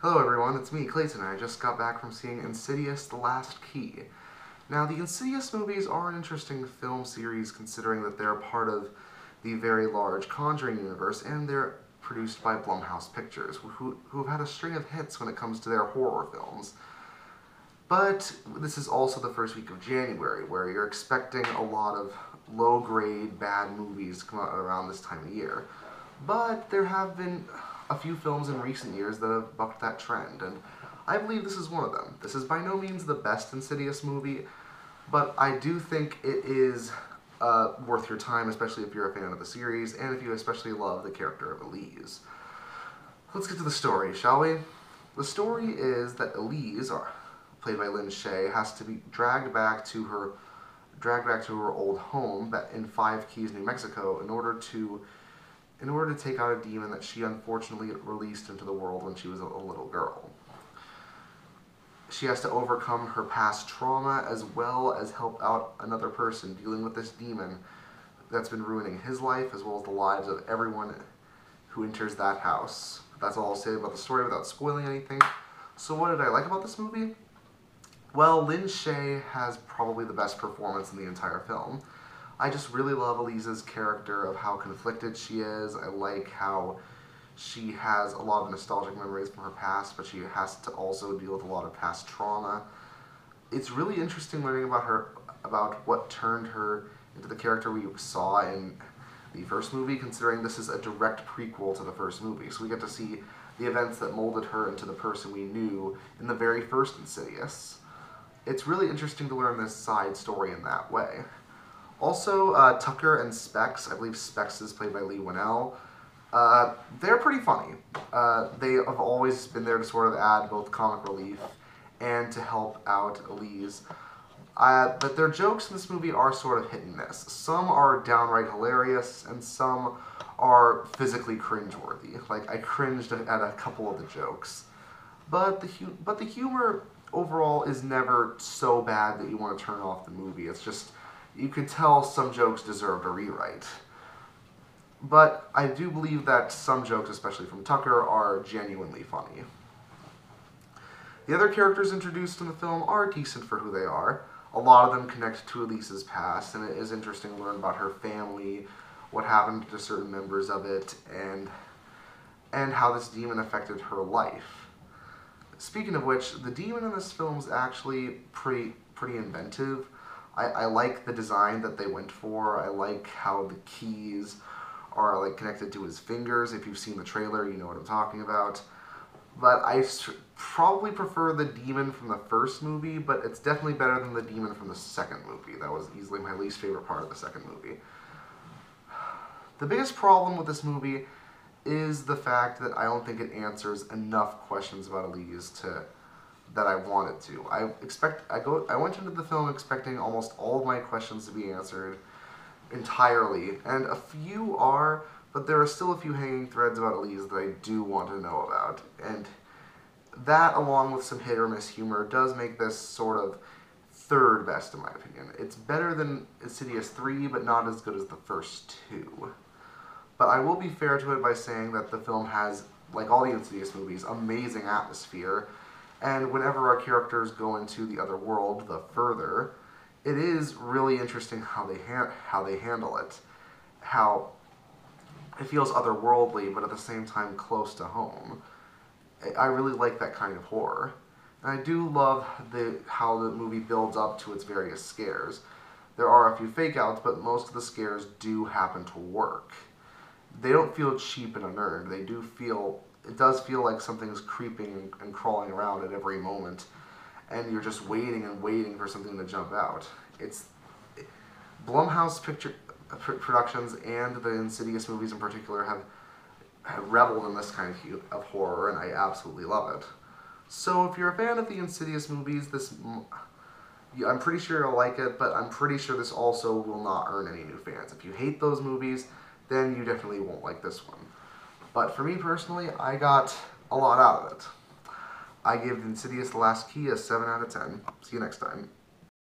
Hello everyone, it's me, Clayton, and I just got back from seeing Insidious: The Last Key. Now, the Insidious movies are an interesting film series considering that they're part of the very large Conjuring universe, and they're produced by Blumhouse Pictures, who have had a string of hits when it comes to their horror films. But this is also the first week of January, where you're expecting a lot of low-grade, bad movies to come out around this time of year. But there have been a few films in recent years that have bucked that trend, and I believe this is one of them. This is by no means the best Insidious movie, but I do think it is worth your time, especially if you're a fan of the series, and if you especially love the character of Elise. Let's get to the story, shall we? The story is that Elise, played by Lynn Shay, has to be dragged back to her old home in Five Keys, New Mexico, in order to take out a demon that she unfortunately released into the world when she was a little girl. She has to overcome her past trauma as well as help out another person dealing with this demon that's been ruining his life as well as the lives of everyone who enters that house. That's all I'll say about the story without spoiling anything. So what did I like about this movie? Well, Lynn Shay has probably the best performance in the entire film. I just really love Elise's character of how conflicted she is. I like how she has a lot of nostalgic memories from her past, but she has to also deal with a lot of past trauma. It's really interesting learning about what turned her into the character we saw in the first movie, considering this is a direct prequel to the first movie. So we get to see the events that molded her into the person we knew in the very first Insidious. It's really interesting to learn this side story in that way. Also, Tucker and Specs, I believe Specs is played by Lee Winnell, they're pretty funny. They have always been there to sort of add both comic relief and to help out Elise. But their jokes in this movie are sort of hit and miss. Some are downright hilarious, and some are physically cringeworthy. Like, I cringed at a couple of the jokes. But the humor overall is never so bad that you want to turn off the movie. It's just, you could tell some jokes deserved a rewrite. But I do believe that some jokes, especially from Tucker, are genuinely funny. The other characters introduced in the film are decent for who they are. A lot of them connect to Elise's past, and it is interesting to learn about her family, what happened to certain members of it, and how this demon affected her life. Speaking of which, the demon in this film is actually pretty inventive. I like the design that they went for. I like how the keys are like connected to his fingers. If you've seen the trailer, you know what I'm talking about. But I probably prefer the demon from the first movie, but it's definitely better than the demon from the second movie. That was easily my least favorite part of the second movie. The biggest problem with this movie is the fact that I don't think it answers enough questions about Elise that I wanted to. I went into the film expecting almost all of my questions to be answered entirely, and a few are, but there are still a few hanging threads about Elise that I do want to know about, and that, along with some hit or miss humor, does make this sort of third best in my opinion. It's better than Insidious 3, but not as good as the first two. But I will be fair to it by saying that the film has, like all the Insidious movies, amazing atmosphere, and whenever our characters go into the other world, the Further, it is really interesting how they handle it. How it feels otherworldly, but at the same time close to home. I really like that kind of horror. And I do love how the movie builds up to its various scares. There are a few fake outs, but most of the scares do happen to work. They don't feel cheap and unearned. It does feel like something's creeping and crawling around at every moment, and you're just waiting and waiting for something to jump out. Blumhouse Productions and the Insidious movies in particular have reveled in this kind of horror, and I absolutely love it. So if you're a fan of the Insidious movies, I'm pretty sure you'll like it, but I'm pretty sure this also will not earn any new fans. If you hate those movies, then you definitely won't like this one. But for me personally, I got a lot out of it. I give Insidious: The Last Key a 7 out of 10. See you next time.